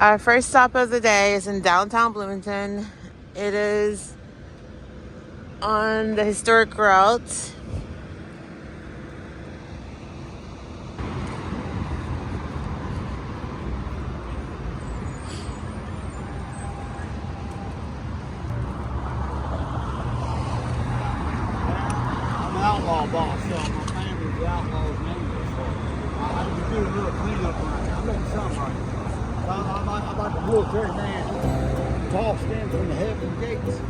Our first stop of the day is in downtown Bloomington. It is on the historic route. Outlaw boss, so my family's the outlaw's neighbor, so I just do a little cleanup around here. I'm making something right. I'm about the military man, tall stands from the heaven gates.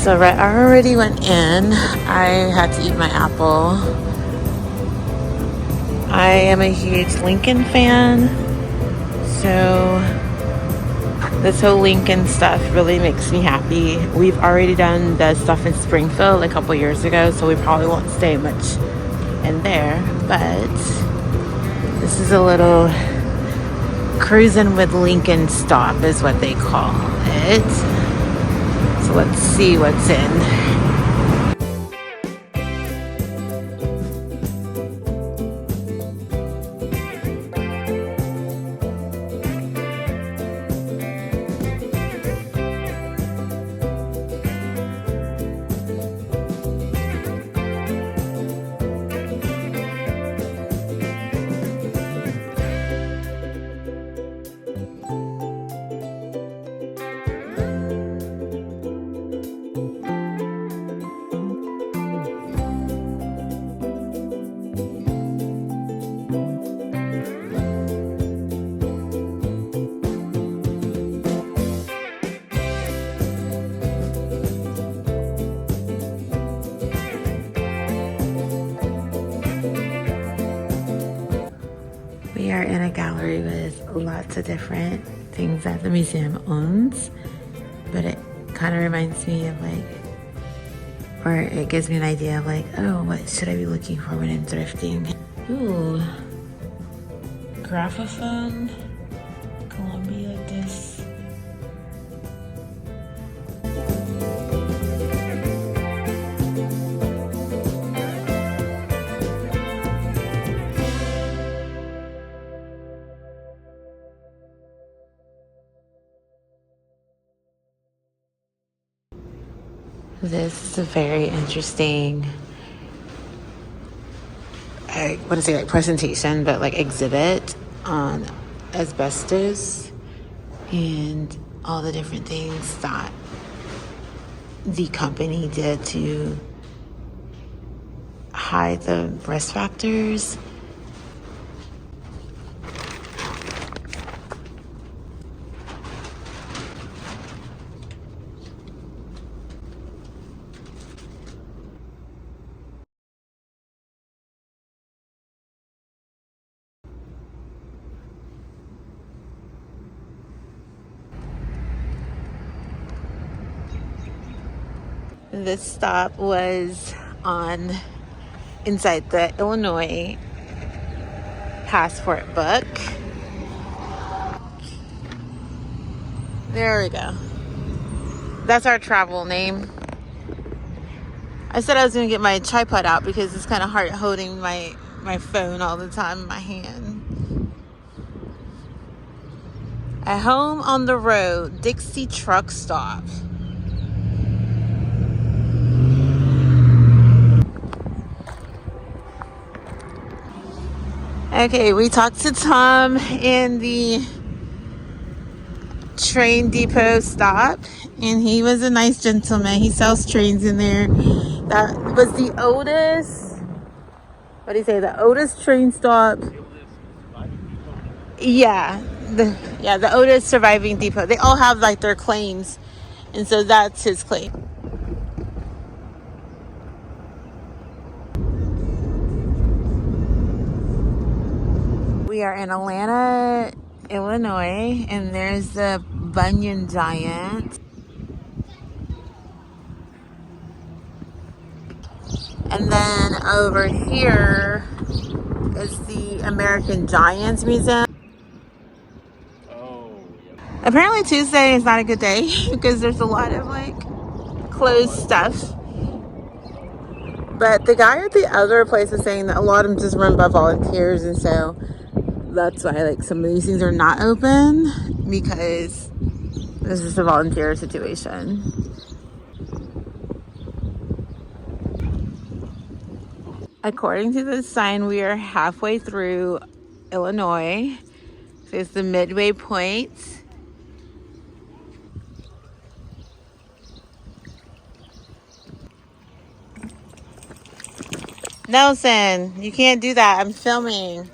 So I already went in. I had to eat my apple. I am a huge Lincoln fan, so this whole Lincoln stuff really makes me happy. We've already done the stuff in Springfield a couple years ago, so we probably won't stay much in there, but this is a little cruising with Lincoln stop is what they call it. So let's see what's in. We are in a gallery with lots of different things that the museum owns, but it kind of reminds me of like, or it gives me an idea of like, oh, what should I be looking for when I'm thrifting? Ooh, graphophone, Columbia disc. This is a very interesting, what is it, like presentation, but like exhibit on asbestos and all the different things that the company did to hide the risk factors. This stop was inside the Illinois passport book. There we go. That's our travel name. I said I was going to get my tripod out because it's kind of hard holding my phone all the time in my hand. A home on the road, Dixie Truck Stop. Okay, we talked to Tom in the train depot stop, and he was a nice gentleman. He sells trains in there. That was the oldest, what do you say, the oldest train stop. Yeah, the oldest surviving depot. They all have like their claims, and so that's his claim. We are in Atlanta, Illinois, and there's the Bunyan Giant. And then over here is the American Giants Museum. Oh, yeah. Apparently Tuesday is not a good day because there's a lot of like closed stuff. But the guy at the other place was saying that a lot of them just run by volunteers, and so that's why like some of these things are not open, because this is a volunteer situation. According to this sign, we are halfway through Illinois. So it's the midway point. Nelson, you can't do that. I'm filming.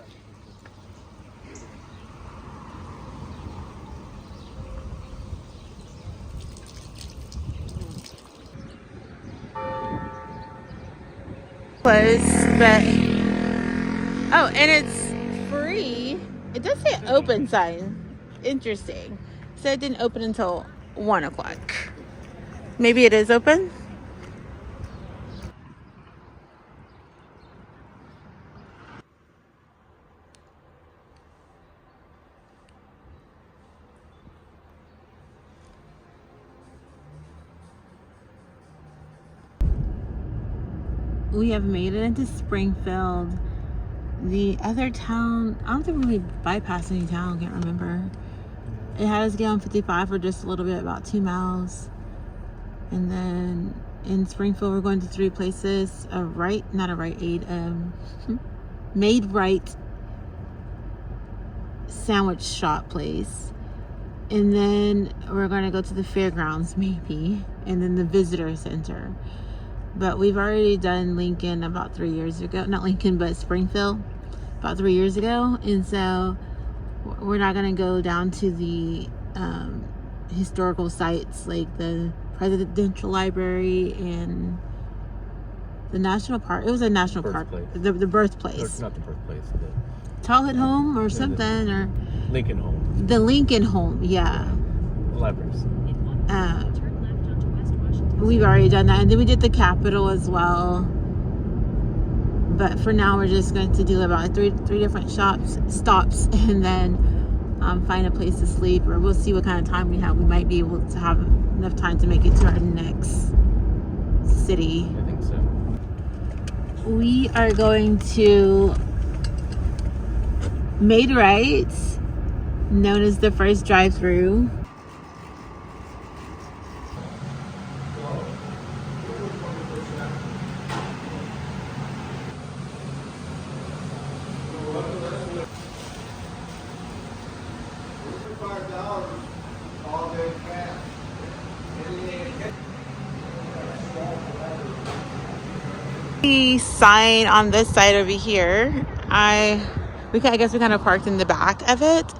Close, but oh, and it's free. It does say open sign. Interesting. So it didn't open until 1 o'clock. Maybe it is open. We have made it into Springfield. The other town, I don't think we bypassed any town, I can't remember. It had us get on 55 for just a little bit, about 2 miles. And then in Springfield, we're going to 3 places. Made-Rite sandwich shop place. And then we're going to go to the fairgrounds, maybe. And then the visitor center. But we've already done Lincoln about 3 years ago. Not Lincoln, but Springfield about 3 years ago. And so we're not going to go down to the historical sites like the Presidential Library and the National Park. It was a national park. The birthplace. It's not the birthplace. Childhood home or something. Or Lincoln Home. The Lincoln Home, yeah. Libraries. We've already done that, and then we did the Capitol as well. But for now, we're just going to do about three different stops, and then find a place to sleep, or we'll see what kind of time we have. We might be able to have enough time to make it to our next city. I think so. We are going to Made-Rite, known as the first drive-thru. The sign on this side over here, I guess we kind of parked in the back of it,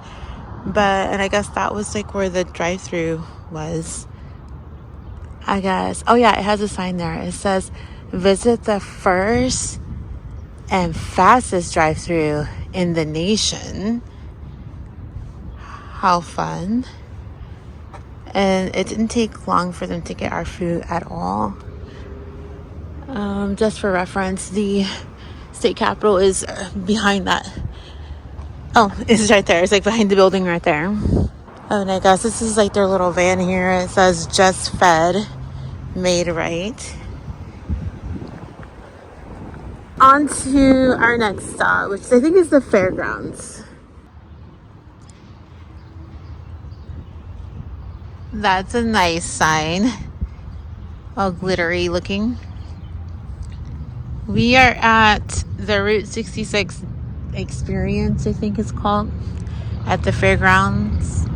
and I guess that was like where the drive-thru was, I guess. Oh yeah, it has a sign there. It says visit the first and fastest drive-thru in the nation. How fun. And it didn't take long for them to get our food at all. Just for reference, the state capitol is behind that. Oh, it's right there. It's like behind the building right there. Oh, and I guess this is like their little van here. It says just fed, Made-Rite. On to our next stop, which I think is the fairgrounds. That's a nice sign. All glittery looking. We are at the Route 66 experience, I think it's called, at the fairgrounds.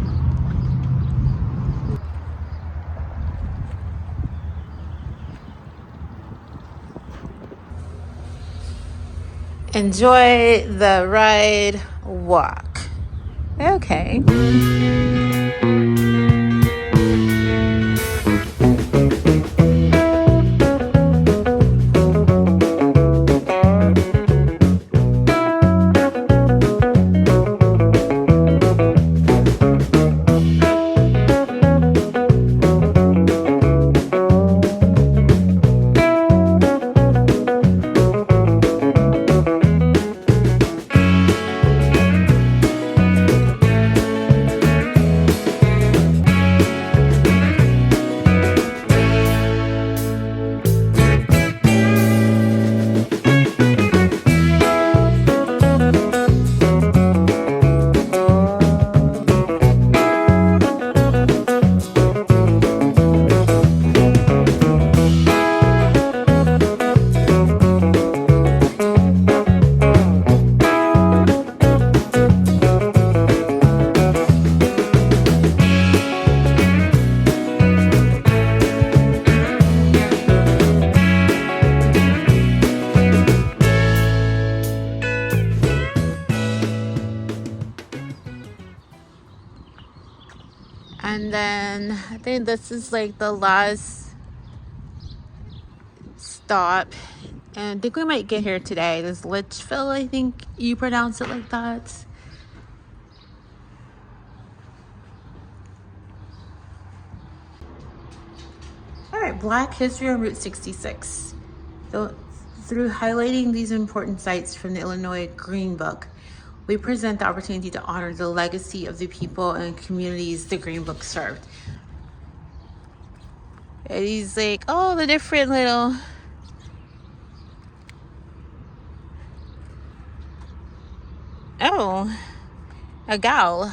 Enjoy the ride, walk. Okay. then I think this is like the last stop. And I think we might get here today. This Litchfield, I think you pronounce it like that. All right, Black History on Route 66. So, through highlighting these important sites from the Illinois Green Book, we present the opportunity to honor the legacy of the people and communities the Green Book served. And he's like, oh, the different little... Oh, a gal.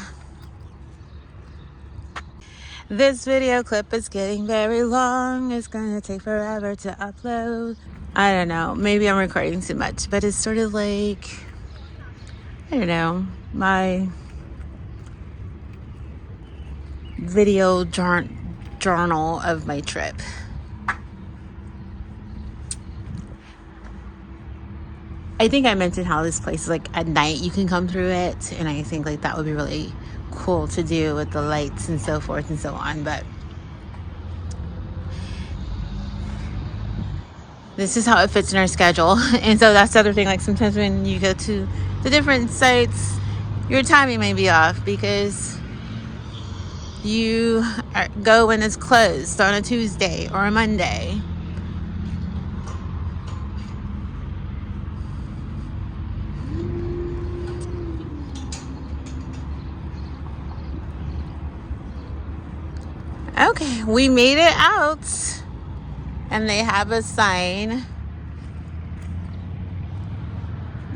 This video clip is getting very long. It's gonna take forever to upload. I don't know. Maybe I'm recording too much, but it's sort of like, I don't know, my video journal of my trip. I think I mentioned how this place is like at night you can come through it, and I think like that would be really cool to do with the lights and so forth and so on, but this is how it fits in our schedule. And so that's the other thing, like sometimes when you go to the different sites, your timing may be off because you go when it's closed on a Tuesday or a Monday. Okay, we made it out, and they have a sign,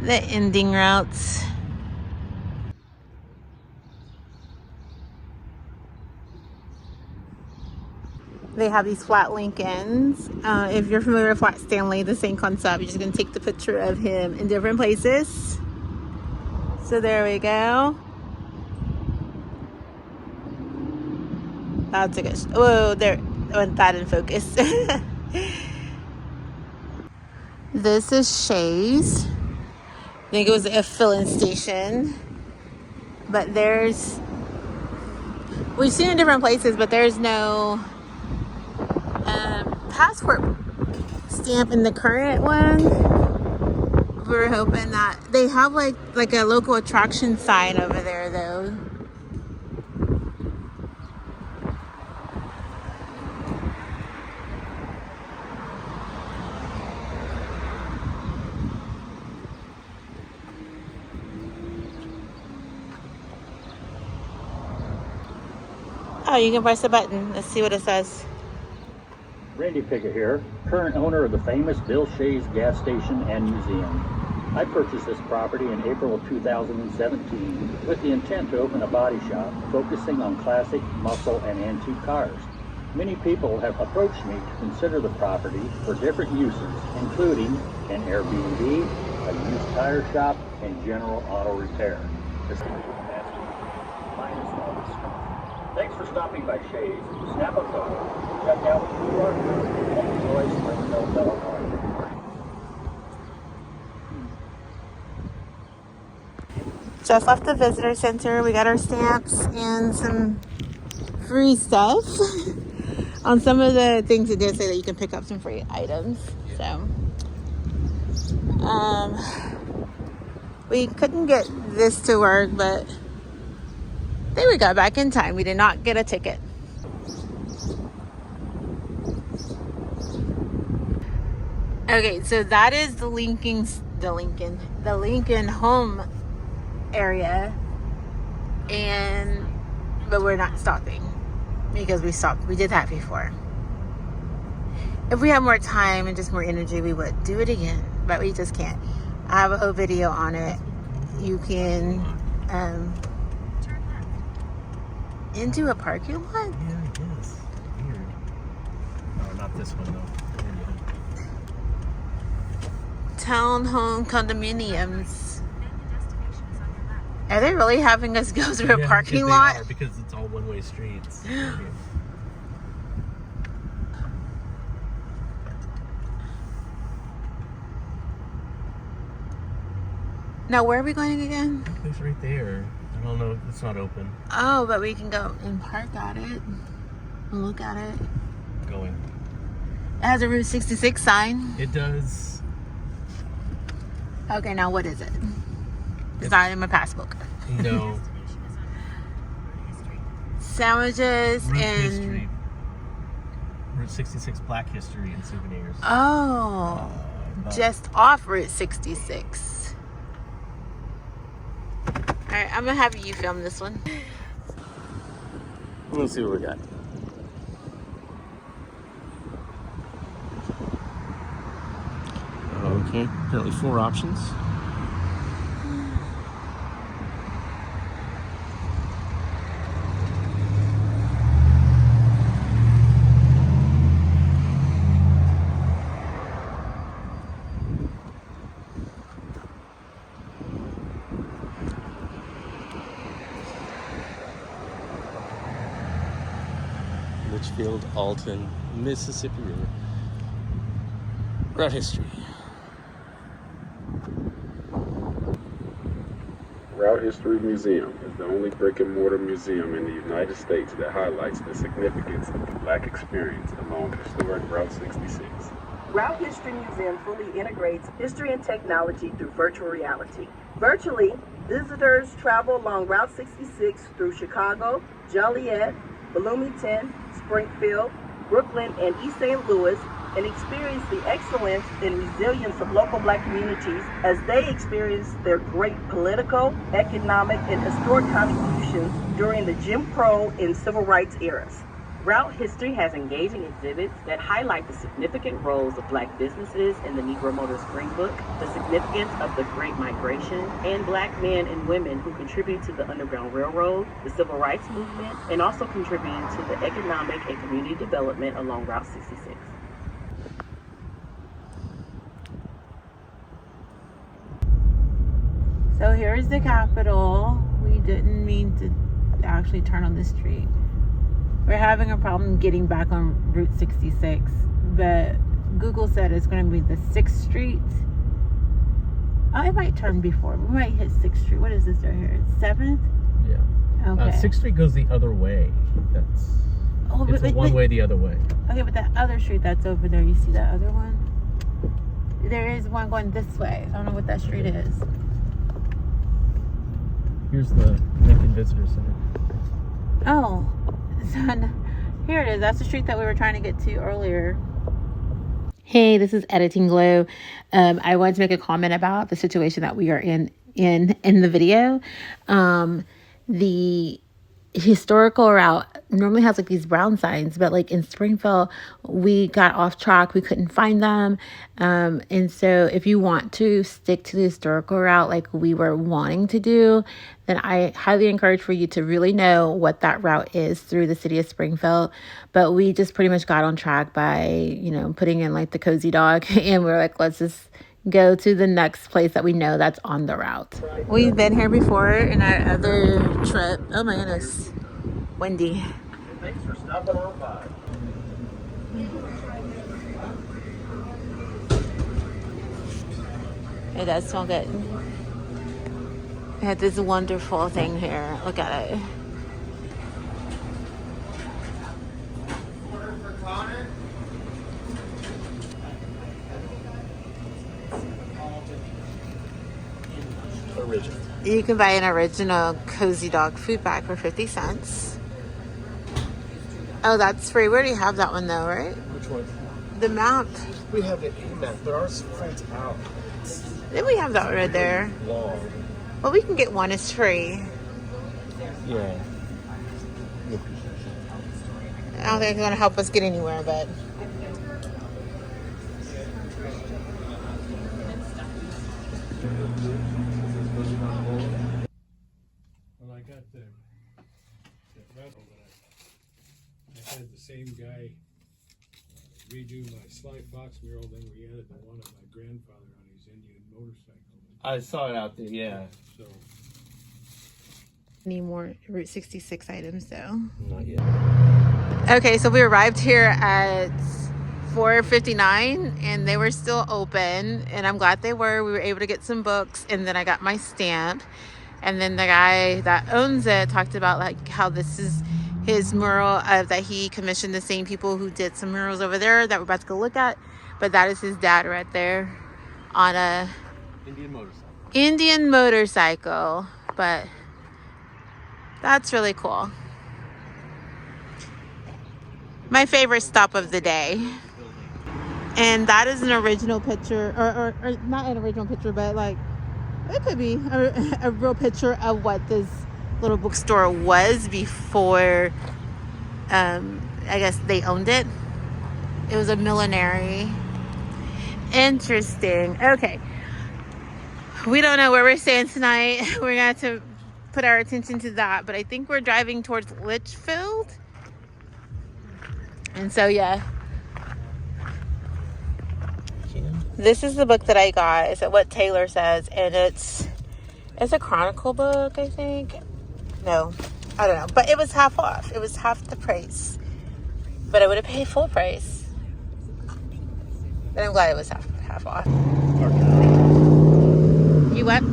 the ending routes. They have these flat Lincolns. If you're familiar with Flat Stanley, the same concept. You're just gonna take the picture of him in different places. So there we go. That's a good. Whoa, there went that in focus. This is Shays. I think it was a filling station, but we've seen it in different places, but there's no passport stamp in the current one. We're hoping that they have like a local attraction sign over there though. Oh, you can press a button. Let's see what it says. Randy Pickett here, current owner of the famous Bill Shays gas station and museum. I purchased this property in April of 2017 with the intent to open a body shop focusing on classic, muscle, and antique cars. Many people have approached me to consider the property for different uses, including an Airbnb, a used tire shop, and general auto repair. Thanks for stopping by Shays. Snap a photo, check out the QR code, and enjoy Springfield, Illinois. Just left the visitor center. We got our stamps and some free stuff. On some of the things it did say that you can pick up some free items. So we couldn't get this to work, but I think we got back in time. We did not get a ticket. Okay, so that is the Lincoln home area, but we're not stopping because we did that before. If we had more time and just more energy, we would do it again, but we just can't. I have a whole video on it. You can into a parking lot? Yeah, I guess. Weird. Oh, not this one though. Townhome condominiums. Are they really having us go through a parking lot? They are, because it's all one-way streets. Now, where are we going again? It's right there. I Well, no, it's not open. Oh, but we can go and park at it and look at it. Going. It has a Route 66 sign. It does. Okay, now what is it? It's not in my passbook. No. Sandwiches Route and history. Route 66 Black History and Souvenirs. oh, But just off Route 66. All right, I'm gonna have you film this one. let's see what we got. Okay, apparently 4 options. Litchfield, Alton, Mississippi River. Route history. Route History Museum is the only brick-and-mortar museum in the United States that highlights the significance of the Black experience along historic Route 66. Route History Museum fully integrates history and technology through virtual reality. Virtually, visitors travel along Route 66 through Chicago, Joliet, Bloomington, Springfield, Brooklyn, and East St. Louis, and experience the excellence and resilience of local Black communities as they experience their great political, economic, and historic contributions during the Jim Crow and Civil Rights eras. Route History has engaging exhibits that highlight the significant roles of Black businesses in the Negro Motor Spring Book, the significance of the Great Migration, and Black men and women who contribute to the Underground Railroad, the Civil Rights Movement, and also contributed to the economic and community development along Route 66. So here's the Capitol. We didn't mean to actually turn on this street. We're having a problem getting back on Route 66, but Google said it's going to be the 6th Street. Oh, it might turn before. We might hit 6th Street. What is this right here? It's 7th? Yeah. Okay. 6th Street goes the other way. It's a one-way the other way. Okay, but that other street that's over there, you see that other one? There is one going this way. I don't know what that street is. Here's the Lincoln Visitor Center. Oh, so here it is. That's the street that we were trying to get to earlier. Hey, this is Editing Glow. I wanted to make a comment about the situation that we are in the video. The historical route normally has like these brown signs, but like in Springfield, we got off track. We couldn't find them. And so if you want to stick to the historical route like we were wanting to do, then I highly encourage for you to really know what that route is through the city of Springfield. But we just pretty much got on track by, putting in like the cozy dog, and we're like, let's just go to the next place that we know that's on the route. We've been here before in our other trip. Oh my goodness, windy. Thanks for stopping on by. It does smell good. We had this wonderful thing here. Look at it. Original. You can buy an original Cozy Dog food bag for 50 cents. Oh, that's free. We already have that one though, right? Which one? The map. We have the map, but ours prints out. Then we have that right there. Long. Well, we can get one. It's free. Yeah. I don't think it's going to help us get anywhere, but... Well, I got the rental, but I had the same guy redo my Sly Fox mural, then we added the one of my grandfather on his Indian motorcycle. I saw it out there, yeah. So Need more Route 66 items, though. Not yet. Okay, so we arrived here at 4:59, and they were still open, and I'm glad they were. We were able to get some books, and then I got my stamp. And then the guy that owns it talked about like how this is his mural that he commissioned the same people who did some murals over there that we're about to go look at. But that is his dad right there on a Indian motorcycle. But that's really cool. My favorite stop of the day. And that is an original picture, or not an original picture, but like it could be a real picture of what this little bookstore was before I guess they owned it. It was a millinery. Interesting. Okay. We don't know where we're staying tonight. We're gonna have to put our attention to that, but I think we're driving towards Litchfield. And so yeah. This is the book that I got. It's what Taylor says, and it's a chronicle book, I think. No, I don't know, but it was half off. It was half the price, but I would have paid full price. But I'm glad it was half off. You what?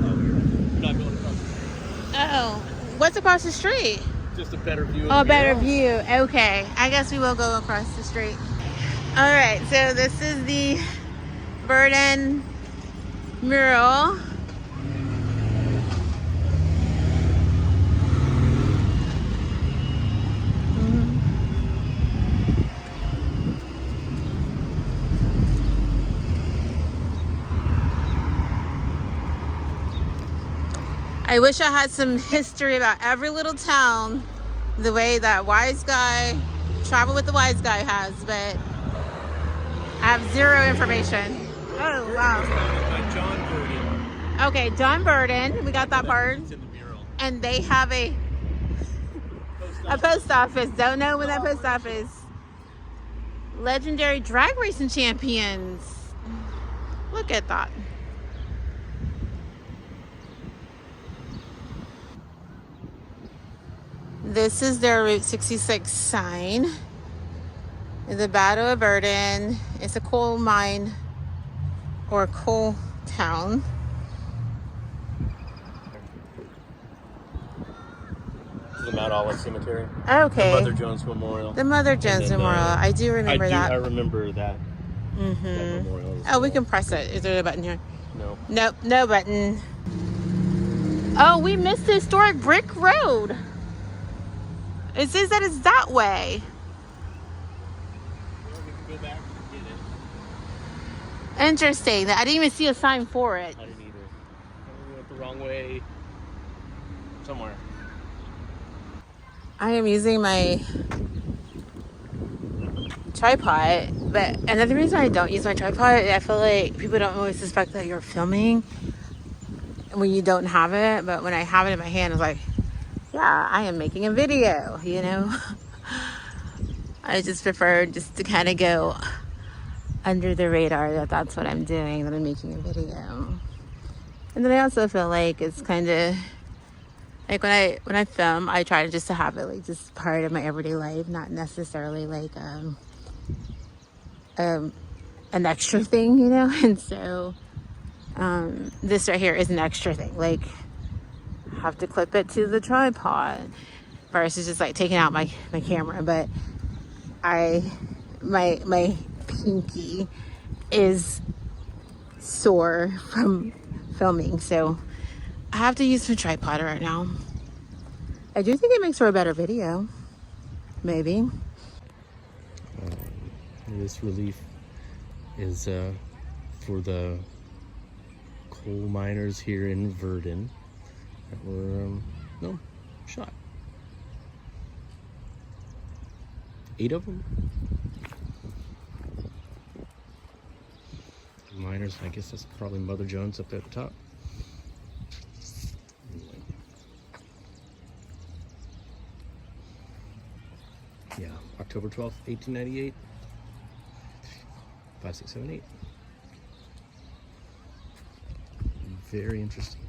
Oh, what's across the street? Just a better view. Oh, better view. Okay, I guess we will go across the street. All right, so this is the Virden mural. I wish I had some history about every little town the way that wise guy, Travel with the Wise Guy has, but I have zero information. Oh, wow. By John Virden. Okay, John Virden. We got that part. It's in the mural. And they have a post office. Don't know when that post office. Legendary drag racing champions. Look at that. This is their Route 66 sign. The Battle of Virden. It's a coal mine or coal town. The Mount Olive Cemetery. Okay. The Mother Jones Memorial. The Mother Jones Memorial. I do remember that. I remember that. Mm-hmm. That memorial. Oh, we can press it. Is there a button here? No. Nope, no button. Oh, we missed the historic brick road. It says that it's that way. Well, we can go back and get it. Interesting. I didn't even see a sign for it. I didn't either. We went the wrong way somewhere. I am using my tripod, but another reason I don't use my tripod, I feel like people don't always suspect that you're filming when you don't have it, but when I have it in my hand, it's like, yeah, I am making a video, you know? I just prefer just to kind of go under the radar that that's what I'm doing, that I'm making a video. And then I also feel like it's kind of like when I film, I try just to have it like just part of my everyday life, not necessarily like an extra thing, you know? And so this right here is an extra thing. Like, I have to clip it to the tripod versus just like taking out my camera. But my pinky is sore from filming, so I have to use my tripod right now. I do think it makes for a better video, maybe. This relief is for the coal miners here in Virden that were shot. 8 of them. Miners, I guess that's probably Mother Jones up there at the top. Yeah, October 12th, 1898. 5, 6, 7, 8. Very interesting.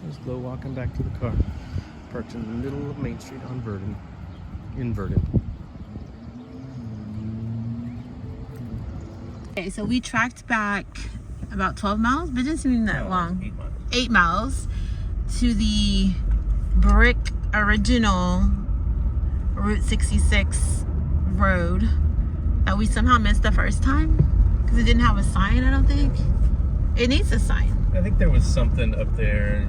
There's Glow walking back to the car. Parked in the middle of Main Street on Virden. In Virden. Okay, so we tracked back about 12 miles, but it didn't seem that long. 8 miles. 8 miles to the brick original Route 66 road that we somehow missed the first time because it didn't have a sign. I don't think it needs a sign. I think there was something up there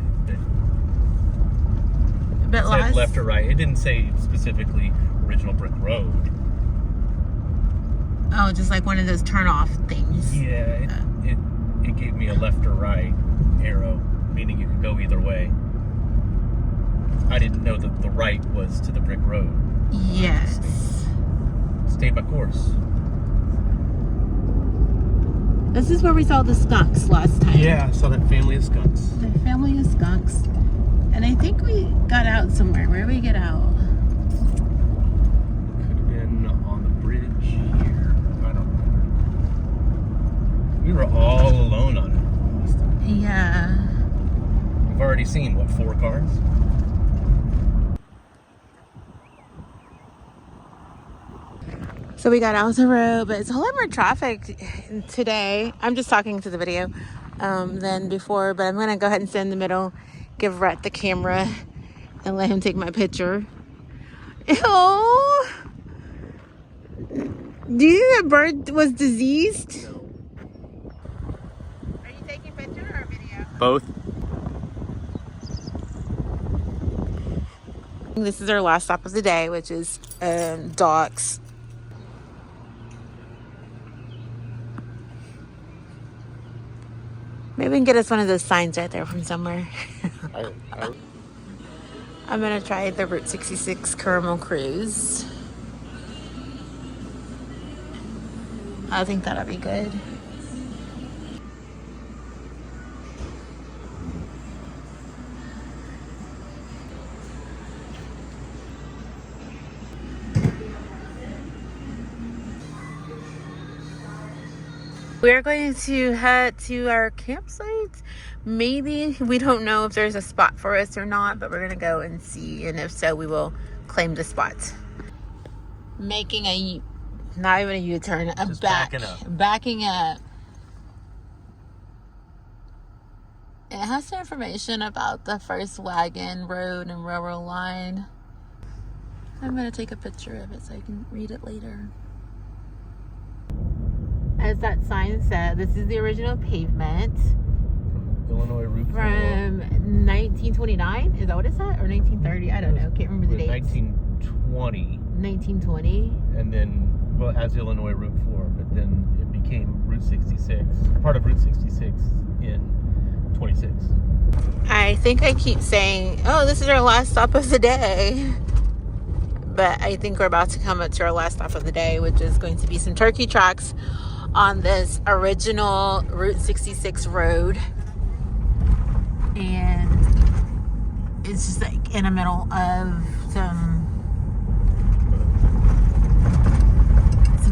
that said left or right. It didn't say specifically original brick road. Oh, just like one of those turn off things. Yeah, it gave me a left or right arrow, meaning you could go either way. I didn't know that the right was to the brick road. Yes. Stay my course. This is where we saw the skunks last time. Yeah, I saw that family of skunks. The family of skunks. And I think we got out somewhere. Where did we get out? Could have been on the bridge here. I don't remember. We were all alone on it last time. Yeah. We've already seen, what, 4 cars? So we got out the road, but it's a lot more traffic today. I'm just talking to the video than before, but I'm gonna go ahead and sit in the middle, give Rhett the camera, and let him take my picture. Oh! Do you think that bird was diseased? No. Are you taking picture or video? Both. This is our last stop of the day, which is Docks. Maybe we can get us one of those signs right there from somewhere. I'm gonna try the Route 66 Caramel Cruise. I think that'll be good. We're going to head to our campsite. Maybe. We don't know if there's a spot for us or not, but we're going to go and see. And if so, we will claim the spot. Making a, not even a U-turn, a Just backing up. It has some information about the first wagon road and railroad line. I'm going to take a picture of it so I can read it later. As that sign said, this is the original pavement. Illinois Route 4. From 1929? Is that what it said? Or 1930? I don't know. Can't remember the dates. 1920. 1920. And then, well, as Illinois Route 4, but then it became Route 66. Part of Route 66 in 26. I think I keep saying, oh, this is our last stop of the day. But I think we're about to come up to our last stop of the day, which is going to be some turkey tracks on this original Route 66 road. And it's just like in the middle of some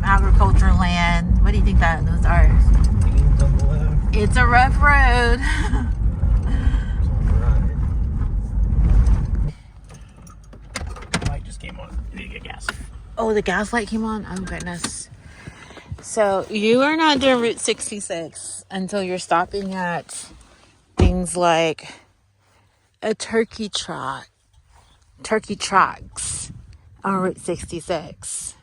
agriculture land. What do you think that those are? It's a rough road. Light just came on. You need to get gas. Oh, the gas light came on? Oh, goodness. So you are not doing Route 66 until you're stopping at things like a turkey tracks on Route 66.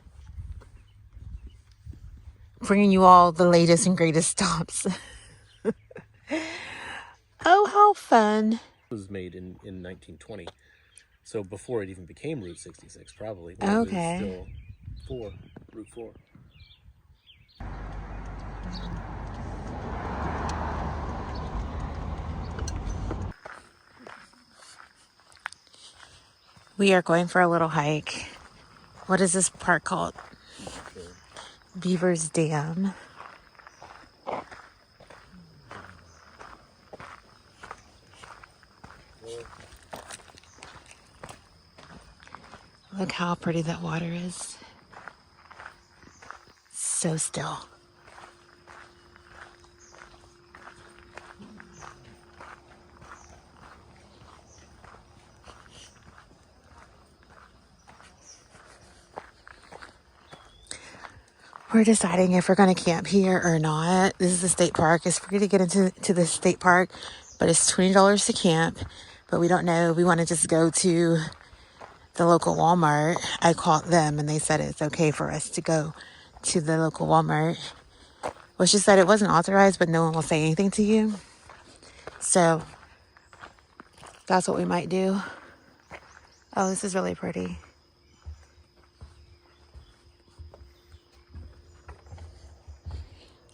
Bringing you all the latest and greatest stops. Oh, how fun. It was made in 1920. So before it even became Route 66, probably. It was still Route 4. We are going for a little hike. What is this park called? Beaver's Dam. Look how pretty that water is. So still. We're deciding if we're going to camp here or not. This is the state park. It's free to get into the state park, but it's $20 to camp. But we don't know. We want to just go to the local Walmart. I called them and they said it's okay for us to go to the local Walmart. Well, she said it wasn't authorized, but no one will say anything to you. So that's what we might do. Oh, this is really pretty.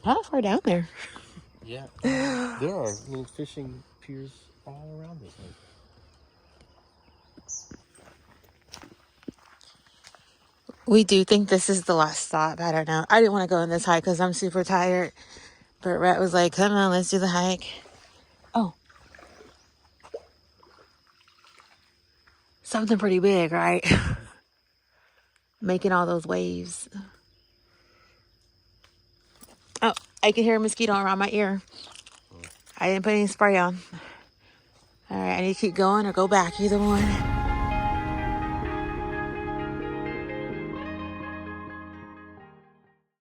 How far down there? Yeah. There are little fishing piers all around this lake. We do think this is the last stop. I don't know. I didn't want to go on this hike because I'm super tired. But Rhett was like, come on, let's do the hike. Oh. Something pretty big, right? Making all those waves. Oh, I can hear a mosquito around my ear. I didn't put any spray on. All right, I need to keep going or go back, either one.